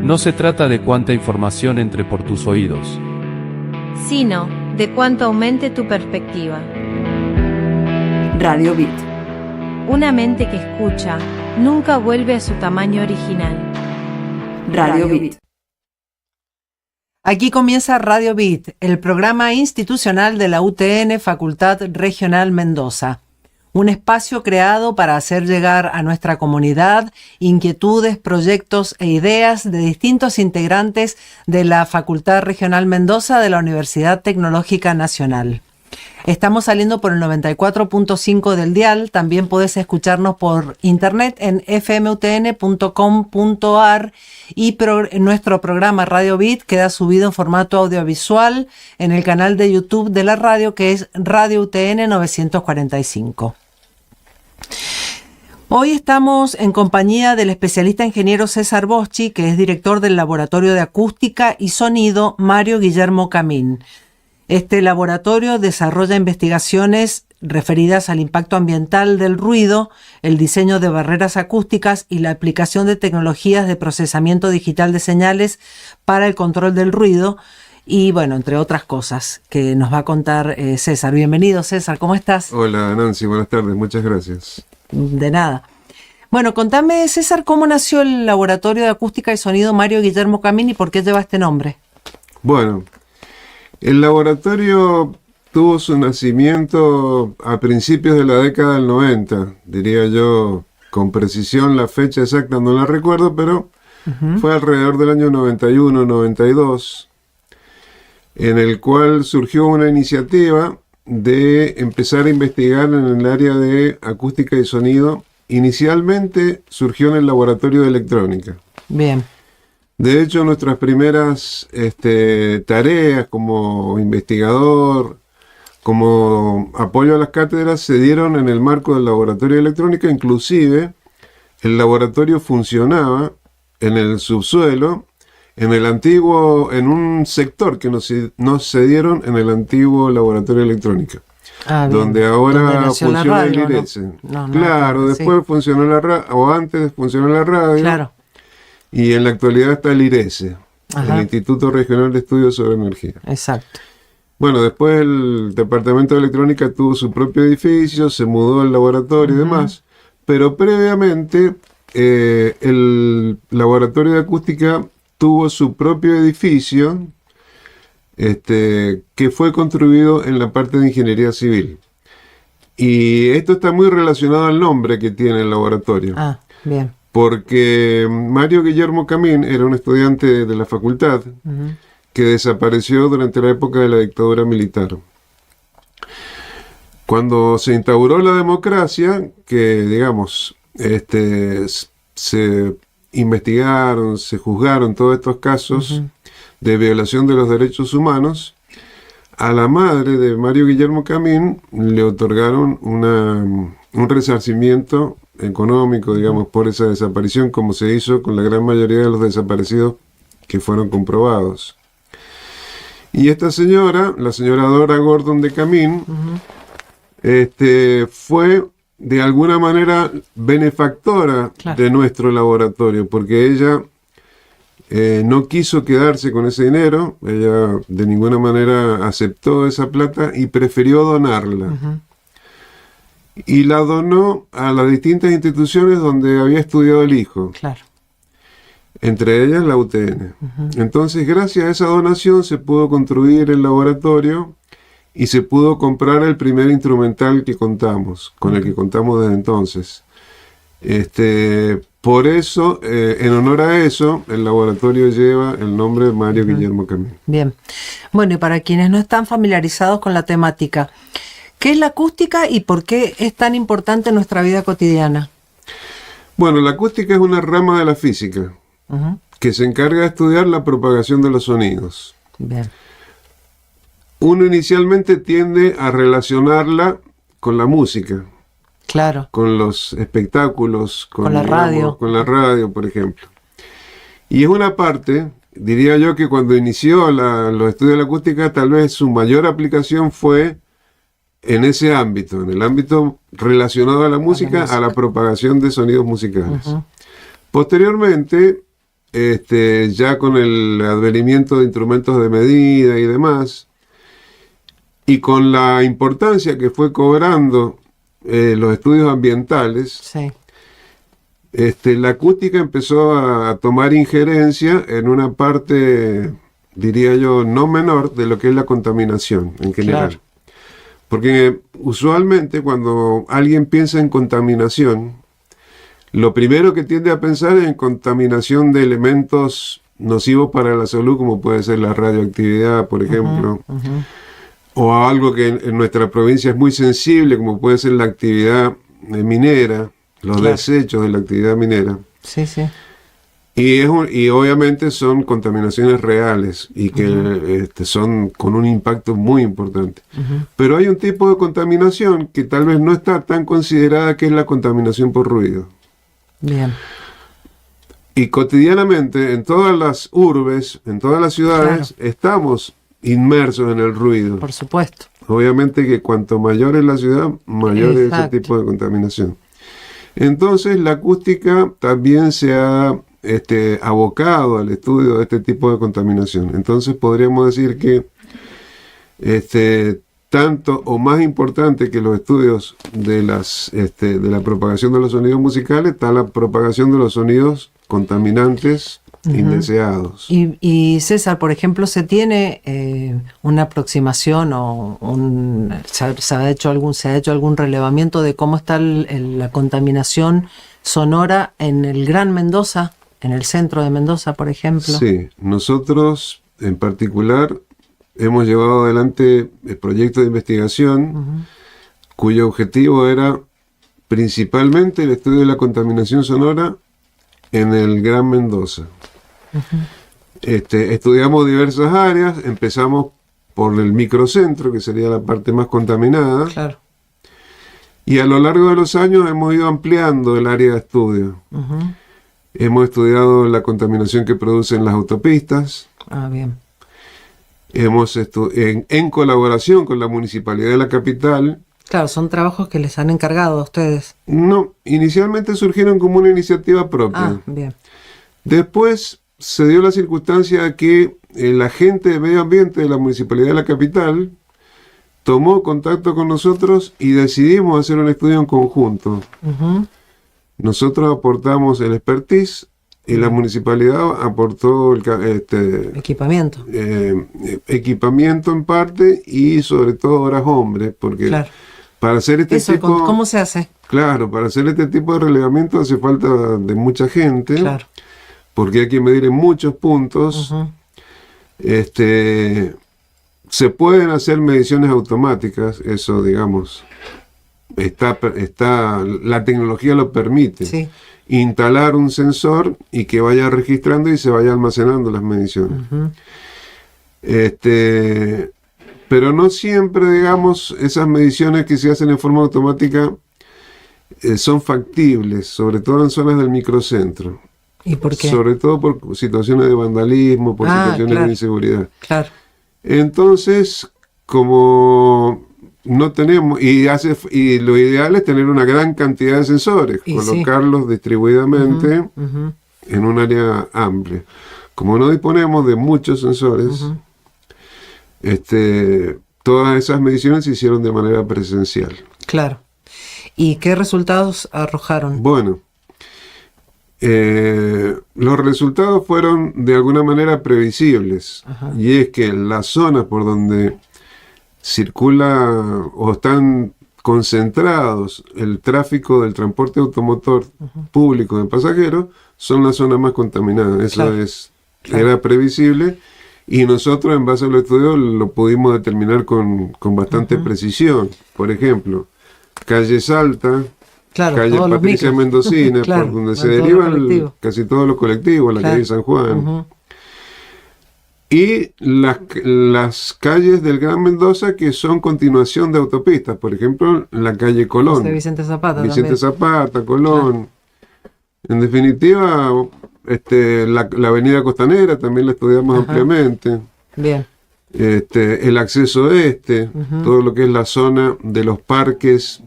No se trata de cuánta información entre por tus oídos, sino de cuánto aumente tu perspectiva. Radio Bit. Una mente que escucha nunca vuelve a su tamaño original. Radio Bit. Aquí comienza Radio Bit, el programa institucional de la UTN Facultad Regional Mendoza. Un espacio creado para hacer llegar a nuestra comunidad inquietudes, proyectos e ideas de distintos integrantes de la Facultad Regional Mendoza de la Universidad Tecnológica Nacional. Estamos saliendo por el 94.5 del dial. También podés escucharnos por internet en fmutn.com.ar y nuestro programa Radio Bit queda subido en formato audiovisual en el canal de YouTube de la radio, que es Radio UTN 945. Hoy estamos en compañía del especialista ingeniero César Boschi, que es director del Laboratorio de Acústica y Sonido Mario Guillermo Camín. Este laboratorio desarrolla investigaciones referidas al impacto ambiental del ruido, el diseño de barreras acústicas y la aplicación de tecnologías de procesamiento digital de señales para el control del ruido y, bueno, entre otras cosas que nos va a contar César. Bienvenido, César, ¿cómo estás? Hola, Nancy, buenas tardes, muchas gracias. De nada. Bueno, contame, César, ¿cómo nació el Laboratorio de Acústica y Sonido Mario Guillermo Camín y por qué lleva este nombre? Bueno, el laboratorio tuvo su nacimiento a principios de la década del 90, diría yo, con precisión la fecha exacta no la recuerdo, pero fue alrededor del año 91, 92, en el cual surgió una iniciativa de empezar a investigar en el área de acústica y sonido. Inicialmente surgió en el laboratorio de electrónica. Bien. De hecho, nuestras primeras tareas como investigador, como apoyo a las cátedras, se dieron en el marco del laboratorio de electrónica. Inclusive, el laboratorio funcionaba en el subsuelo, en un sector que nos cedieron en el antiguo laboratorio de electrónica. Donde ahora funciona el IRESE. Claro, después funcionó la radio, o antes funcionó la radio. Claro. Y en la actualidad está el IRESE, el Instituto Regional de Estudios sobre Energía. Exacto. Bueno, después el Departamento de Electrónica tuvo su propio edificio, se mudó al laboratorio y demás, pero previamente el Laboratorio de Acústica tuvo su propio edificio que fue construido en la parte de Ingeniería Civil. Y esto está muy relacionado al nombre que tiene el laboratorio. Ah, bien. Porque Mario Guillermo Camín era un estudiante de la facultad que desapareció durante la época de la dictadura militar. Cuando se instauró la democracia, que digamos, se investigaron, se juzgaron todos estos casos de violación de los derechos humanos, a la madre de Mario Guillermo Camín le otorgaron un resarcimiento económico, digamos, por esa desaparición, como se hizo con la gran mayoría de los desaparecidos que fueron comprobados. Y esta señora, la señora Dora Gordon de Camín, fue de alguna manera benefactora de nuestro laboratorio, porque ella no quiso quedarse con ese dinero, ella de ninguna manera aceptó esa plata y prefirió donarla. Y la donó a las distintas instituciones donde había estudiado el hijo. Claro. Entre ellas la UTN. Entonces, gracias a esa donación se pudo construir el laboratorio y se pudo comprar el primer instrumental que contamos, con el que contamos desde entonces. Por eso, en honor a eso, el laboratorio lleva el nombre de Mario Guillermo Camín. Bien. Bueno, y para quienes no están familiarizados con la temática, ¿qué es la acústica y por qué es tan importante en nuestra vida cotidiana? Bueno, la acústica es una rama de la física que se encarga de estudiar la propagación de los sonidos. Bien. Uno inicialmente tiende a relacionarla con la música. Claro. Con los espectáculos, con la radio. Con la radio, por ejemplo. Y es una parte, diría yo, que cuando inició los estudios de la acústica, tal vez su mayor aplicación fue en ese ámbito, en el ámbito relacionado a la música, a la propagación de sonidos musicales. Posteriormente, ya con el advenimiento de instrumentos de medida y demás, y con la importancia que fue cobrando los estudios ambientales, Sí. la acústica empezó a tomar injerencia en una parte, diría yo, no menor de lo que es la contaminación en general. Claro. Porque usualmente cuando alguien piensa en contaminación, lo primero que tiende a pensar es en contaminación de elementos nocivos para la salud, como puede ser la radioactividad, por ejemplo, o a algo que en nuestra provincia es muy sensible, como puede ser la actividad minera, los Claro. desechos de la actividad minera. Sí, sí. Y obviamente son contaminaciones reales y que son con un impacto muy importante. Pero hay un tipo de contaminación que tal vez no está tan considerada, que es la contaminación por ruido. Bien. Y cotidianamente en todas las urbes, en todas las ciudades, estamos inmersos en el ruido. Por supuesto. Obviamente que cuanto mayor es la ciudad, mayor es ese Exacto. tipo de contaminación. Entonces la acústica también se ha abocado al estudio de este tipo de contaminación. Entonces podríamos decir que tanto o más importante que los estudios de la propagación de los sonidos musicales está la propagación de los sonidos contaminantes indeseados. Y César, por ejemplo, ¿se tiene una aproximación o se ha hecho algún relevamiento de cómo está la contaminación sonora en el Gran Mendoza, en el centro de Mendoza, por ejemplo? Sí, nosotros en particular hemos llevado adelante el proyecto de investigación cuyo objetivo era principalmente el estudio de la contaminación sonora en el Gran Mendoza. Estudiamos diversas áreas, empezamos por el microcentro, que sería la parte más contaminada, Claro. y a lo largo de los años hemos ido ampliando el área de estudio. Hemos estudiado la contaminación que producen las autopistas, Ah, bien. hemos en colaboración con la Municipalidad de la capital. Claro, son trabajos que les han encargado a ustedes. No, inicialmente surgieron como una iniciativa propia. Ah, bien. Después se dio la circunstancia que el agente de medio ambiente de la Municipalidad de la capital tomó contacto con nosotros y decidimos hacer un estudio en conjunto. Nosotros aportamos el expertise y la municipalidad aportó Equipamiento. equipamiento en parte y sobre todo horas hombres, porque Claro. para hacer este Eso, tipo... ¿cómo se hace? Claro, para hacer este tipo de relevamiento hace falta de mucha gente, Claro. porque hay que medir en muchos puntos. Se pueden hacer mediciones automáticas, eso digamos, la tecnología lo permite. Sí. Instalar un sensor y que vaya registrando y se vaya almacenando las mediciones. Pero no siempre, digamos, esas mediciones que se hacen en forma automática son factibles, sobre todo en zonas del microcentro. ¿Y por qué? Sobre todo por situaciones de vandalismo, por situaciones claro. de inseguridad. Claro. Entonces, como no tenemos, y lo ideal es tener una gran cantidad de sensores, Y colocarlos distribuidamente en un área amplia. Como no disponemos de muchos sensores, todas esas mediciones se hicieron de manera presencial. Claro. ¿Y qué resultados arrojaron? Bueno, los resultados fueron de alguna manera previsibles, y es que las zonas por donde circula o están concentrados el tráfico del transporte automotor público de pasajeros son las zonas más contaminadas. Eso Claro. Era previsible, y nosotros en base al estudio lo pudimos determinar con bastante precisión. Por ejemplo, calle Salta, Claro, calle todos los Patricia micros. Mendocina, Claro, por donde se todos los derivan colectivos. casi todos los colectivos, la Claro. calle San Juan. Y las calles del Gran Mendoza que son continuación de autopistas, por ejemplo, la calle Colón, De Vicente Zapata Vicente también. Zapata, Colón. En definitiva, la avenida Costanera también la estudiamos ampliamente. Bien. El acceso todo lo que es la zona de los parques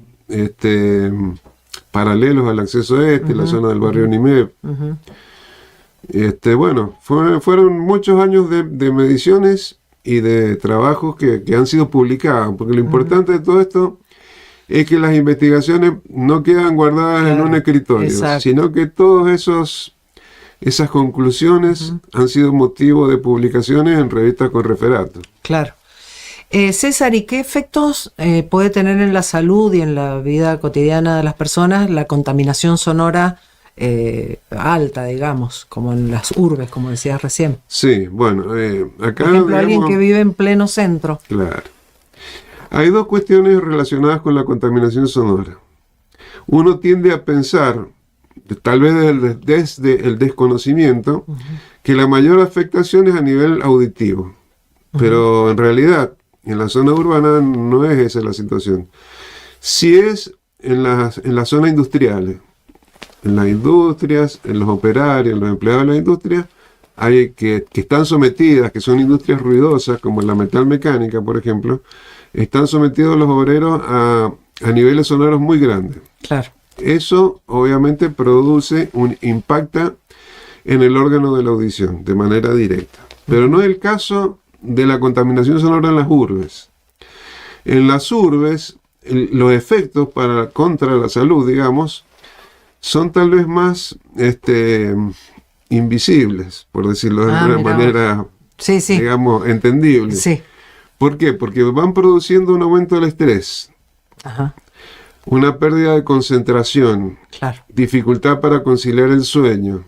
paralelos al acceso la zona del barrio Nimep. Bueno, fueron muchos años de mediciones y de trabajos que han sido publicados, porque lo importante de todo esto es que las investigaciones no quedan guardadas en un escritorio, exacto. sino que todos esas conclusiones han sido motivo de publicaciones en revistas con referatos. Claro. César, ¿y qué efectos puede tener en la salud y en la vida cotidiana de las personas la contaminación sonora alta, digamos, como en las urbes, como decías recién? Sí, bueno, acá... Por ejemplo, alguien que vive en pleno centro. Claro. Hay dos cuestiones relacionadas con la contaminación sonora. Uno tiende a pensar, tal vez desde el desconocimiento, que la mayor afectación es a nivel auditivo. Pero en realidad, en la zona urbana no es esa la situación. Si es en las zonas industriales, en las industrias, en los operarios, en los empleados de la industria, hay que están sometidas, que son industrias ruidosas, como la metalmecánica, por ejemplo, están sometidos los obreros a niveles sonoros muy grandes. Claro. Eso obviamente impacta en el órgano de la audición de manera directa. Pero no es el caso de la contaminación sonora en las urbes. En las urbes, los efectos contra la salud, digamos, son tal vez más invisibles, por decirlo de una manera, sí. digamos, entendible. Sí. ¿Por qué? Porque van produciendo un aumento del estrés, Ajá. una pérdida de concentración, Claro. dificultad para conciliar el sueño,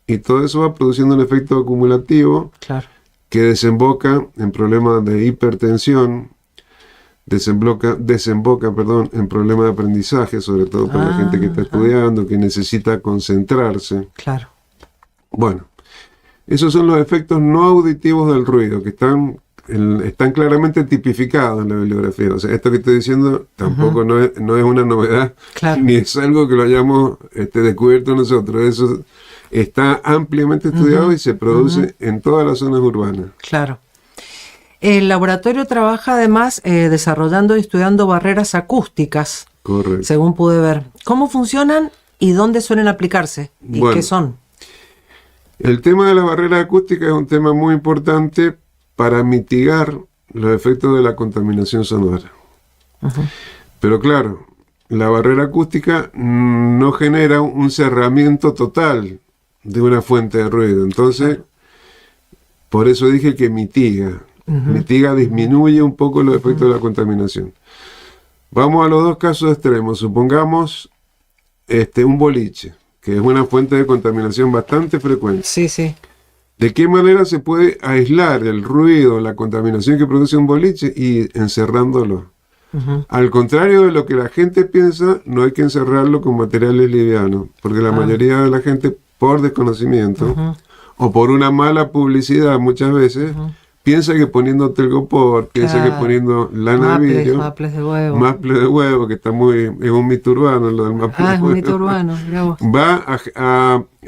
y todo eso va produciendo un efecto acumulativo Claro. que desemboca en problemas de hipertensión, desemboca en problemas de aprendizaje, sobre todo para la gente que está estudiando, que necesita concentrarse. Claro. Bueno, esos son los efectos no auditivos del ruido, que están claramente tipificados en la bibliografía. O sea, esto que estoy diciendo tampoco no es una novedad, Claro. ni es algo que lo hayamos descubierto nosotros. Eso está ampliamente estudiado y se produce en todas las zonas urbanas. Claro. El laboratorio trabaja además desarrollando y estudiando barreras acústicas, Correcto. según pude ver. ¿Cómo funcionan y dónde suelen aplicarse? ¿Y Bueno, qué son? El tema de la barrera acústica es un tema muy importante para mitigar los efectos de la contaminación sonora. Pero claro, la barrera acústica no genera un cerramiento total de una fuente de ruido. Entonces, por eso dije que mitiga. Mitiga, disminuye un poco los efectos de la contaminación. Vamos a los dos casos extremos. Supongamos un boliche, que es una fuente de contaminación bastante frecuente. Sí, sí. ¿De qué manera se puede aislar el ruido, la contaminación que produce un boliche y encerrándolo? Al contrario de lo que la gente piensa, no hay que encerrarlo con materiales livianos, porque la mayoría de la gente, por desconocimiento o por una mala publicidad muchas veces, piensa que poniendo telgopor, piensa que poniendo lana de vidrio, maples de huevo. maple de huevo, que es un mito urbano, lo del maple de Es huevo. un mito urbano, mirá vos. Va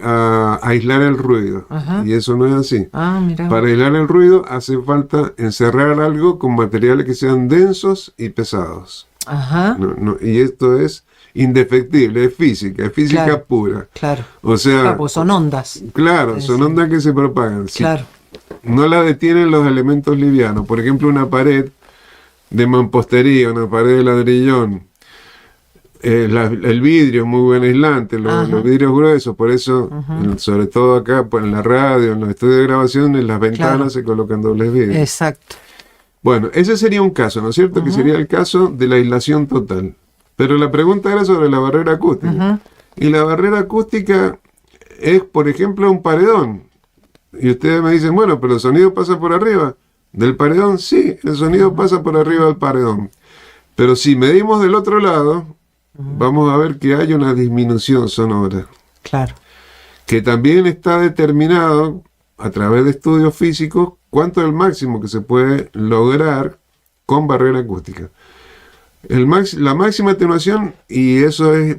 a aislar el ruido. Y eso no es así. Mirá vos. Para aislar el ruido hace falta encerrar algo con materiales que sean densos y pesados. Ajá. Y esto es indefectible, es física Claro. pura. Claro. O sea, Claro, pues son ondas. claro, son Sí. ondas que se propagan. Si Claro. no la detienen los elementos livianos. Por ejemplo, una pared de mampostería, una pared de ladrillón. El vidrio es muy buen aislante, los vidrios gruesos, por eso, sobre todo acá en la radio, en los estudios de grabación, en las ventanas Claro. se colocan dobles vidrios. Exacto. Bueno, ese sería un caso, ¿no es cierto? Que sería el caso de la aislación total. Pero la pregunta era sobre la barrera acústica. Y la barrera acústica es, por ejemplo, un paredón. Y ustedes me dicen, bueno, pero el sonido pasa por arriba del paredón. Sí, el sonido pasa por arriba del paredón. Pero si medimos del otro lado, vamos a ver que hay una disminución sonora. Claro. Que también está determinado a través de estudios físicos cuánto es el máximo que se puede lograr con barrera acústica. La máxima atenuación, y eso es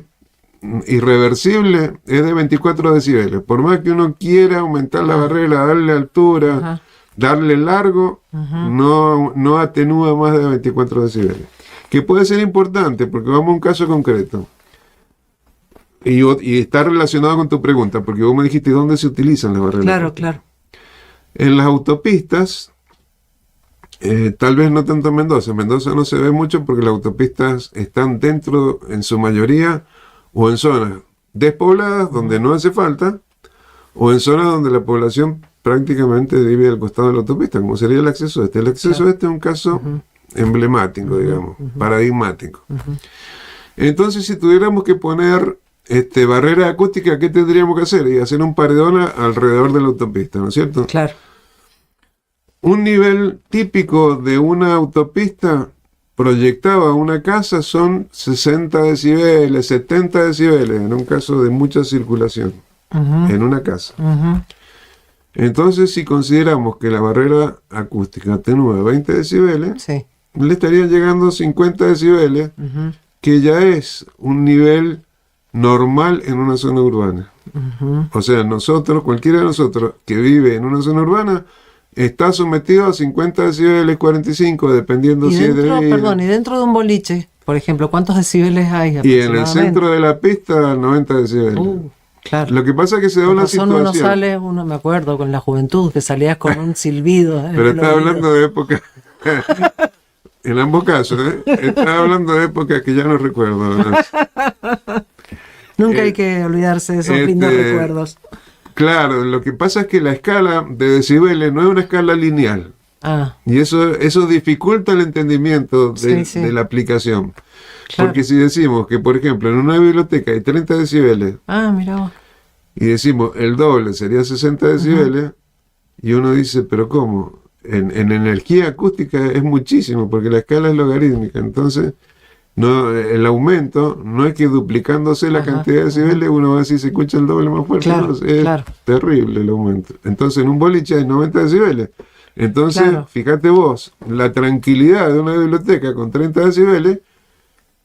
irreversible, es de 24 decibeles. Por más que uno quiera aumentar la barrera, darle altura, darle largo, no atenúa más de 24 decibeles. Que puede ser importante, porque vamos a un caso concreto. Y está relacionado con tu pregunta, porque vos me dijiste dónde se utilizan las barreras. Claro, claro. En las autopistas, tal vez no tanto en Mendoza. En Mendoza no se ve mucho porque las autopistas están dentro, en su mayoría, o en zonas despobladas, donde no hace falta, o en zonas donde la población prácticamente vive al costado de la autopista, como sería el acceso este. El acceso este es un caso emblemático, digamos, paradigmático. Entonces, si tuviéramos que poner barrera acústica, ¿qué tendríamos que hacer? Y hacer un paredón alrededor de la autopista, ¿no es cierto? Claro. Un nivel típico de una autopista proyectaba una casa son 60 decibeles, 70 decibeles, en un caso de mucha circulación, en una casa. Entonces, si consideramos que la barrera acústica atenúa 20 decibeles, Sí. le estarían llegando 50 decibeles, que ya es un nivel normal en una zona urbana. O sea, nosotros, cualquiera de nosotros que vive en una zona urbana, está sometido a 50 decibeles, 45, dependiendo Y si es dentro, de... perdón, y dentro de un boliche, por ejemplo, ¿cuántos decibeles hay? Y en el aproximadamente? centro de la pista, 90 decibeles. Claro. Lo que pasa es que se da Con una razón situación... uno sale, uno me acuerdo con la juventud, que salías con un silbido. Pero estaba hablando de época... en ambos casos, estaba hablando de época que ya no recuerdo. ¿No? Nunca hay que olvidarse de esos lindos recuerdos. Claro, lo que pasa es que la escala de decibeles no es una escala lineal. Y eso dificulta el entendimiento de la aplicación. Claro. Porque si decimos que, por ejemplo, en una biblioteca hay 30 decibeles, Mira vos. y decimos el doble sería 60 decibeles, y uno dice, pero ¿cómo? En energía acústica es muchísimo, porque la escala es logarítmica. Entonces, no, el aumento no es que duplicándose la cantidad de decibeles uno va a decir se escucha el doble más fuerte. Claro, ¿no? Es terrible el aumento. Entonces, en un boliche hay 90 decibeles. Entonces, fíjate vos, la tranquilidad de una biblioteca con 30 decibeles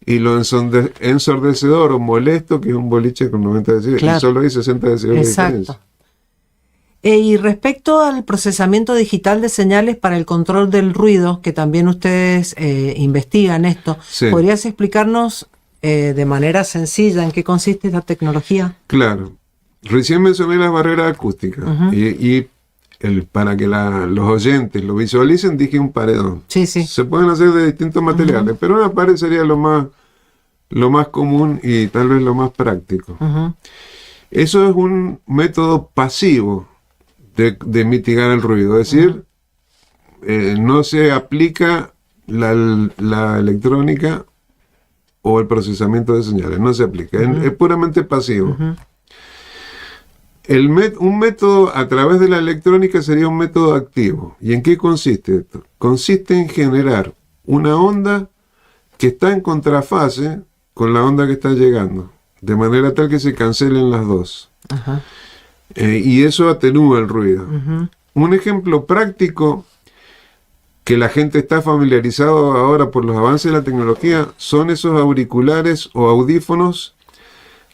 y lo ensordecedor o molesto que es un boliche con 90 decibeles. Y solo hay 60 decibeles de diferencia. Y respecto al procesamiento digital de señales para el control del ruido, que también ustedes investigan esto, ¿podrías explicarnos de manera sencilla en qué consiste esta tecnología? Claro. Recién mencioné las barreras acústicas para que los oyentes lo visualicen, dije un paredón. Sí. Se pueden hacer de distintos materiales, pero una pared sería lo más común y tal vez lo más práctico. Eso es un método pasivo de mitigar el ruido, es decir, no se aplica la electrónica o el procesamiento de señales, no se aplica, es puramente pasivo. Un método a través de la electrónica sería un método activo. ¿Y en qué consiste esto? Consiste en generar una onda que está en contrafase con la onda que está llegando, de manera tal que se cancelen las dos. Y eso atenúa el ruido. Un ejemplo práctico que la gente está familiarizado ahora por los avances de la tecnología son esos auriculares o audífonos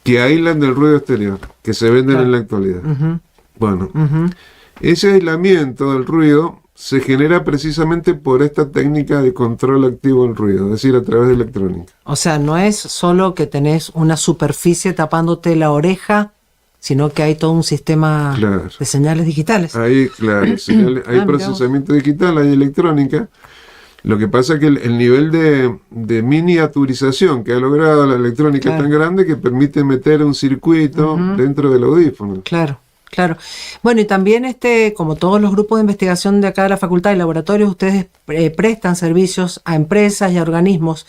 que aíslan del ruido exterior, que se venden en la actualidad. Bueno, ese aislamiento del ruido se genera precisamente por esta técnica de control activo del ruido, es decir, a través de electrónica. O sea, no es solo que tenés una superficie tapándote la oreja, sino que hay todo un sistema de señales digitales. Hay procesamiento digital, hay electrónica. Lo que pasa es que el nivel de miniaturización que ha logrado la electrónica es tan grande que permite meter un circuito dentro del audífono. Claro. Bueno, y también como todos los grupos de investigación de acá de la facultad y laboratorios, ustedes prestan servicios a empresas y a organismos.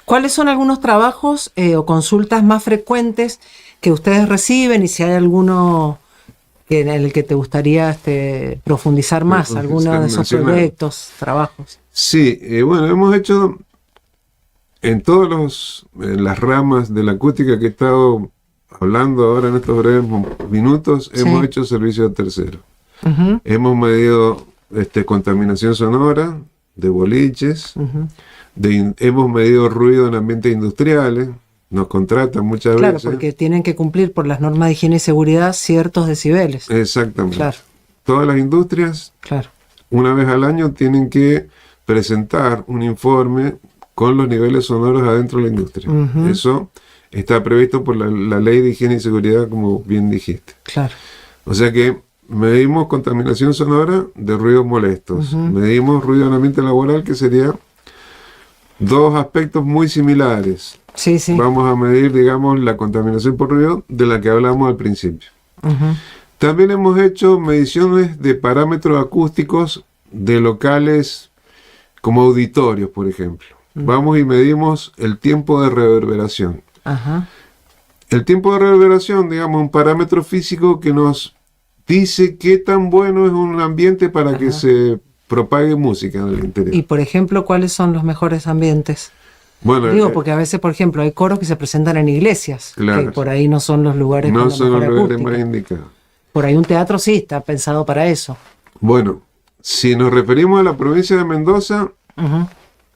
¿Cuáles son algunos trabajos o consultas más frecuentes que ustedes reciben, y si hay alguno en el que te gustaría profundizar más, alguno de esos proyectos, trabajos? Sí, bueno, hemos hecho en las ramas de la acústica que he estado hablando ahora en estos breves minutos, hemos hecho servicios a terceros. Hemos medido contaminación sonora de boliches, hemos medido ruido en ambientes industriales, nos contratan muchas veces. Claro, porque tienen que cumplir por las normas de higiene y seguridad ciertos decibeles. Exactamente. Claro. Todas las industrias, una vez al año, tienen que presentar un informe con los niveles sonoros adentro de la industria. Eso está previsto por la Ley de Higiene y Seguridad, como bien dijiste. Claro. O sea que medimos contaminación sonora de ruidos molestos. Medimos ruido en ambiente laboral, que sería dos aspectos muy similares. Sí, sí. Vamos a medir, digamos, la contaminación por ruido de la que hablamos al principio. También hemos hecho mediciones de parámetros acústicos de locales como auditorios, por ejemplo. Vamos y medimos el tiempo de reverberación. Ajá. El tiempo de reverberación, digamos, un parámetro físico que nos dice qué tan bueno es un ambiente para que se propague música en el interior. Y, por ejemplo, ¿cuáles son los mejores ambientes? Bueno, Digo, porque a veces, por ejemplo, hay coros que se presentan en iglesias, claro, que por ahí no son los lugares no con la son los mejor lugares acústica. más indicados. Por ahí un teatro sí está pensado para eso. Bueno, si nos referimos a la provincia de Mendoza, Ujú.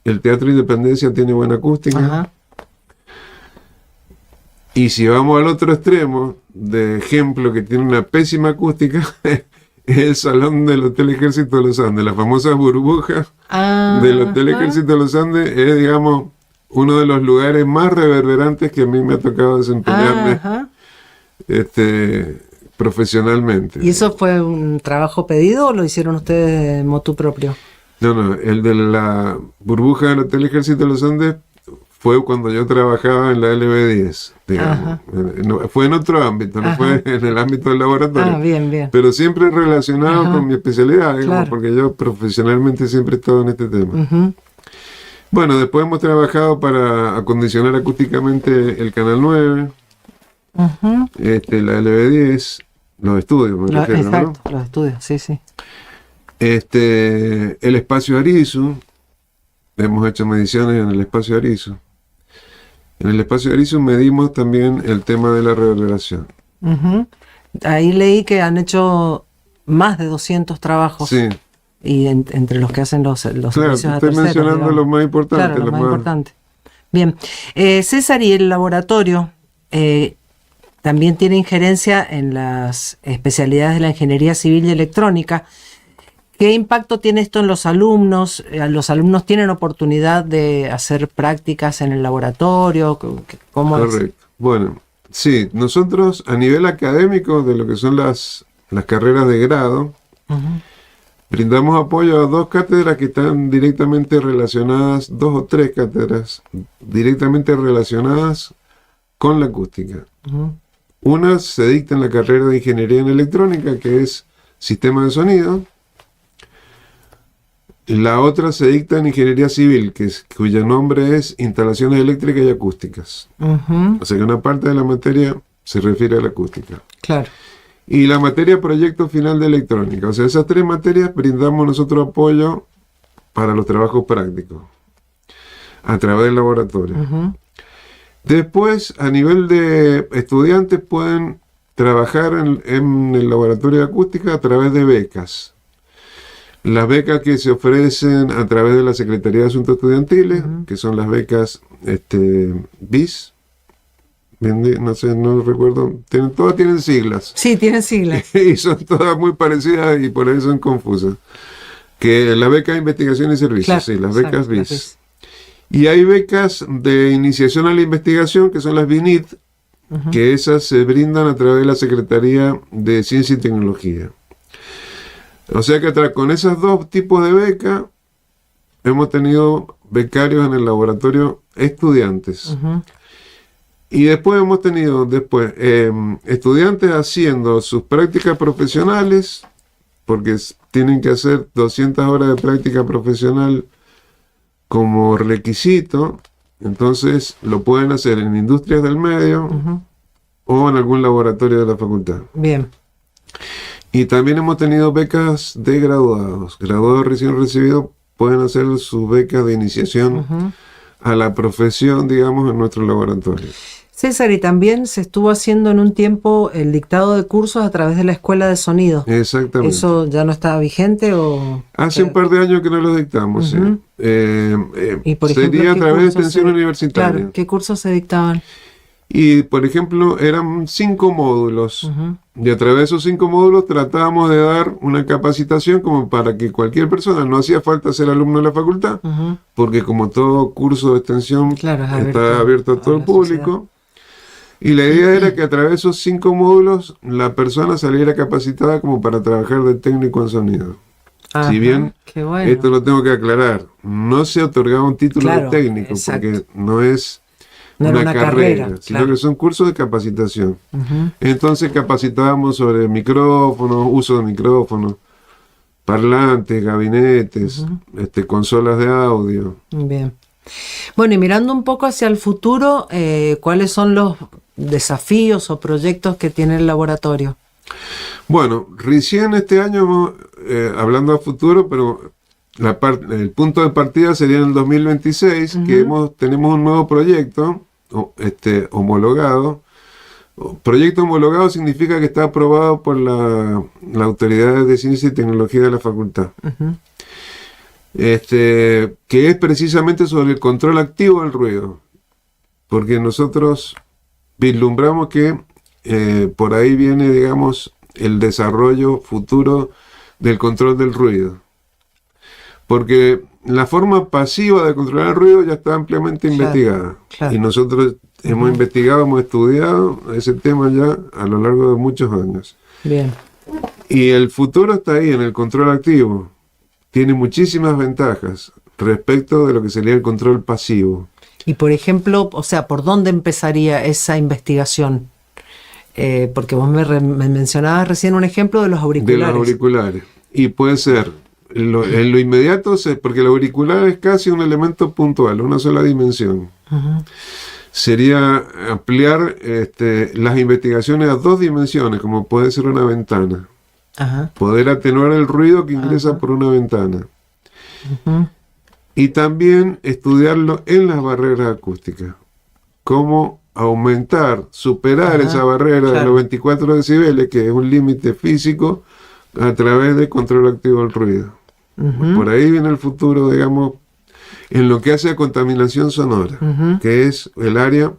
el Teatro Independencia tiene buena acústica. Ajá. Y si vamos al otro extremo, de ejemplo que tiene una pésima acústica, es el Salón del Hotel Ejército de los Andes. La famosa burbuja del Hotel Ejército de los Andes es, digamos, uno de los lugares más reverberantes que a mí me ha tocado desempeñarme Ajá. profesionalmente. ¿Y eso fue un trabajo pedido o lo hicieron ustedes de motu propio? No, el de la burbuja del Hotel Ejército de los Andes fue cuando yo trabajaba en la LB10, digamos. Ajá. No, fue en otro ámbito, no Ajá. fue en el ámbito del laboratorio. Ah, bien, bien. Pero siempre relacionado Ajá. con mi especialidad, digamos, Claro. porque yo profesionalmente siempre he estado en este tema. Ujú. Bueno, después hemos trabajado para acondicionar acústicamente el Canal 9, Ujú. la LB10, los estudios, me refiero, ¿no? Exacto, los estudios, sí, sí. El espacio Arizu, hemos hecho mediciones en el espacio Arizu. En el espacio Arizu medimos también el tema de la reverberación. Ujú. Ahí leí que han hecho más de 200 trabajos. Sí, Y entre los que hacen los claro, servicios a estoy terceros, mencionando digamos. lo más importante. Claro, lo lo más importante. Bien. César, y el laboratorio también tiene injerencia en las especialidades de la ingeniería civil y electrónica. ¿Qué impacto tiene esto en los alumnos? ¿Los alumnos tienen oportunidad de hacer prácticas en el laboratorio? ¿Cómo es? Correcto. Bueno, sí, nosotros a nivel académico de lo que son las carreras de grado, Ujú. brindamos apoyo a dos cátedras que están directamente relacionadas, dos o tres cátedras directamente relacionadas con la acústica. Ujú. Una se dicta en la carrera de Ingeniería en Electrónica, que es Sistema de Sonido. La otra se dicta en Ingeniería Civil, cuyo nombre es Instalaciones Eléctricas y Acústicas. Ujú. O sea que una parte de la materia se refiere a la acústica. Claro. Y la materia Proyecto Final de Electrónica. O sea, esas tres materias brindamos nosotros apoyo para los trabajos prácticos a través del laboratorio. Ujú. Después, a nivel de estudiantes, pueden trabajar en el laboratorio de acústica a través de becas. Las becas que se ofrecen a través de la Secretaría de Asuntos Estudiantiles, que son las becas BIS, no sé, no recuerdo, todas tienen siglas. Sí, tienen siglas. Y son todas muy parecidas y por eso son confusas. Que la beca de investigación y servicios, Claro, sí, las exacto, becas las BIS. BIS. Y hay becas de iniciación a la investigación, que son las BINIT, que esas se brindan a través de la Secretaría de Ciencia y Tecnología. O sea que con esos dos tipos de becas hemos tenido becarios en el laboratorio estudiantes. Ujú. Y después hemos tenido estudiantes haciendo sus prácticas profesionales, porque tienen que hacer 200 horas de práctica profesional como requisito. Entonces lo pueden hacer en industrias del medio o en algún laboratorio de la facultad. Bien. Y también hemos tenido becas de graduados. Graduados recién recibidos pueden hacer sus becas de iniciación a la profesión, digamos, en nuestro laboratorio. César, y también se estuvo haciendo en un tiempo el dictado de cursos a través de la Escuela de Sonido. Exactamente. ¿Eso ya no está vigente o...? Hace un par de años que no lo dictamos, sí. Y por ejemplo, sería a ¿qué través de cursos extensión universitaria. Claro, ¿qué cursos se dictaban? Y, por ejemplo, eran 5 módulos. Y a través de esos 5 módulos tratábamos de dar una capacitación como para que cualquier persona, no hacía falta ser alumno de la facultad, porque como todo curso de extensión Claro, es está abierto a todo el la público, Y la idea era que a través de esos 5 módulos la persona saliera capacitada como para trabajar de técnico en sonido. Ajá, Si bien, qué bueno. esto lo tengo que aclarar, no se otorgaba un título Claro, de técnico, exacto. porque no es No era una una carrera, carrera, sino claro. que son cursos de capacitación. Ujú. Entonces capacitábamos sobre micrófonos, uso de micrófonos, parlantes, gabinetes, consolas de audio. Bien. Bueno, y mirando un poco hacia el futuro, ¿cuáles son los desafíos o proyectos que tiene el laboratorio? Bueno, recién este año, hablando a futuro, pero el punto de partida sería en el 2026, que tenemos un nuevo proyecto homologado. Proyecto homologado significa que está aprobado por la Autoridad de Ciencia y Tecnología de la Facultad. Ujú. Que es precisamente sobre el control activo del ruido, porque nosotros vislumbramos que por ahí viene, digamos, el desarrollo futuro del control del ruido, porque la forma pasiva de controlar el ruido ya está ampliamente investigada, claro. y nosotros hemos investigado, hemos estudiado ese tema ya a lo largo de muchos años, Bien. y el futuro está ahí en el control activo. Tiene muchísimas ventajas respecto de lo que sería el control pasivo. Y por ejemplo, o sea, ¿por dónde empezaría esa investigación? Porque vos me mencionabas recién un ejemplo de los auriculares. De los auriculares. Y puede ser, en lo inmediato, porque el auricular es casi un elemento puntual, una sola dimensión. Ujú. Sería ampliar las investigaciones a 2 dimensiones, como puede ser una ventana. Ajá. Poder atenuar el ruido que ingresa por una ventana. Ujú. Y también estudiarlo en las barreras acústicas. Cómo aumentar, superar Ajá, esa barrera de claro. los 24 decibeles, que es un límite físico, a través del control activo del ruido. Ujú. Por ahí viene el futuro, digamos, en lo que hace a contaminación sonora, Ujú. que es el área,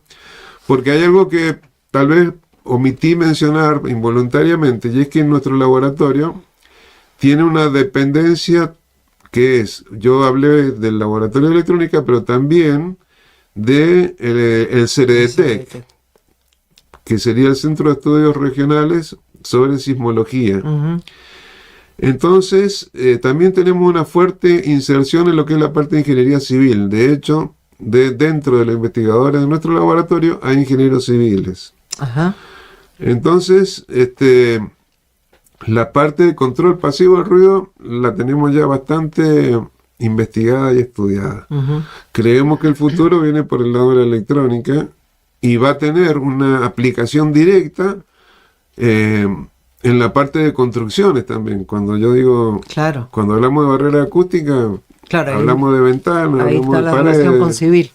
porque hay algo que tal vez omití mencionar involuntariamente, y es que en nuestro laboratorio tiene una dependencia que es, yo hablé del laboratorio de electrónica, pero también de el CEREDETEC, que sería el Centro de Estudios Regionales sobre Sismología. Ujú. Entonces, también tenemos una fuerte inserción en lo que es la parte de ingeniería civil. De hecho, dentro de los investigadores de nuestro laboratorio hay ingenieros civiles. Ajá. Entonces, la parte de control pasivo del ruido la tenemos ya bastante investigada y estudiada. Ujú. Creemos que el futuro viene por el lado de la electrónica y va a tener una aplicación directa en la parte de construcciones también. Cuando yo digo, Claro. cuando hablamos de barrera acústica, Claro, ahí- hablamos de ventanas, Ahí hablamos está de la relación con paredes, civil.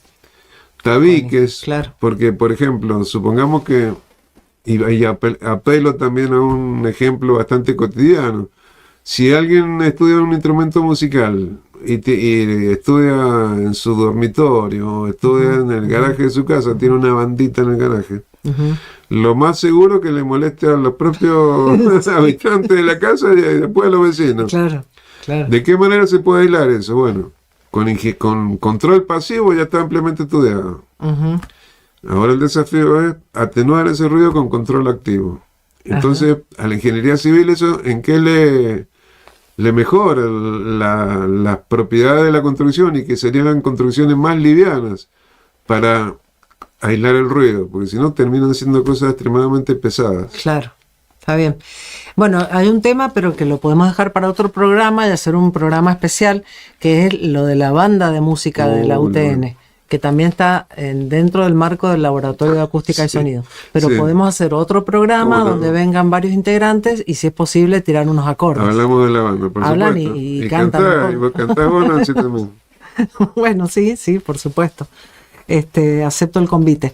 tabiques, Claro. porque por ejemplo, supongamos que, y apelo también a un ejemplo bastante cotidiano, si alguien estudia un instrumento musical y estudia en su dormitorio, estudia en el garaje de su casa, tiene una bandita en el garaje, Ujú. lo más seguro que le moleste a los propios habitantes de la casa y después a los vecinos. Claro, claro. ¿De qué manera se puede aislar eso? Bueno, con control pasivo ya está ampliamente estudiado. Ujú. Ahora el desafío es atenuar ese ruido con control activo. Entonces, a la ingeniería civil, ¿eso en qué le mejora las propiedades de la construcción y que serían construcciones más livianas para aislar el ruido? Porque si no, terminan siendo cosas extremadamente pesadas. Claro, está bien. Bueno, hay un tema, pero que lo podemos dejar para otro programa y hacer un programa especial, que es lo de la banda de música de la UTN, que también está dentro del marco del Laboratorio de Acústica y Sí, Sonido. Pero sí. podemos hacer otro programa ¿Cómo no? donde vengan varios integrantes y, si es posible, tirar unos acordes. Hablamos de la banda, por Hablan supuesto. y cantan cantar, un y poco. vos cantás vos, Nancy, también. Bueno, sí, por supuesto. Acepto el convite.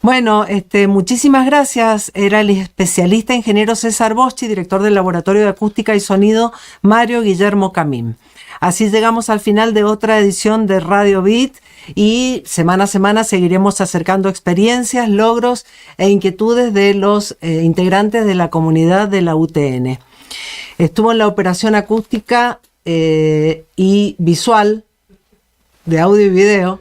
Bueno, muchísimas gracias. Era el especialista ingeniero César Boschi, director del Laboratorio de Acústica y Sonido Mario Guillermo Camín. Así llegamos al final de otra edición de Radio Beat y semana a semana seguiremos acercando experiencias, logros e inquietudes de los integrantes de la comunidad de la UTN. Estuvo en la operación acústica y visual de audio y video,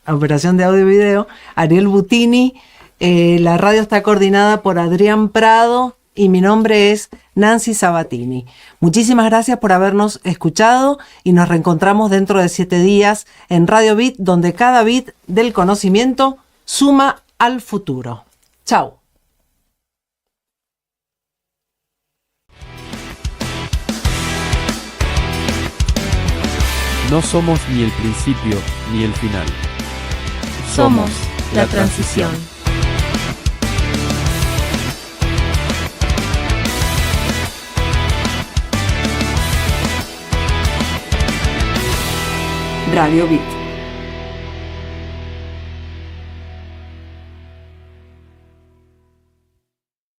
operación de audio y video, Ariel Butini, La radio está coordinada por Adrián Prado y mi nombre es Nancy Sabatini. Muchísimas gracias por habernos escuchado y nos reencontramos dentro de 7 días en Radio Bit, donde cada bit del conocimiento suma al futuro. Chao. No somos ni el principio ni el final. Somos la transición. Radio Bit.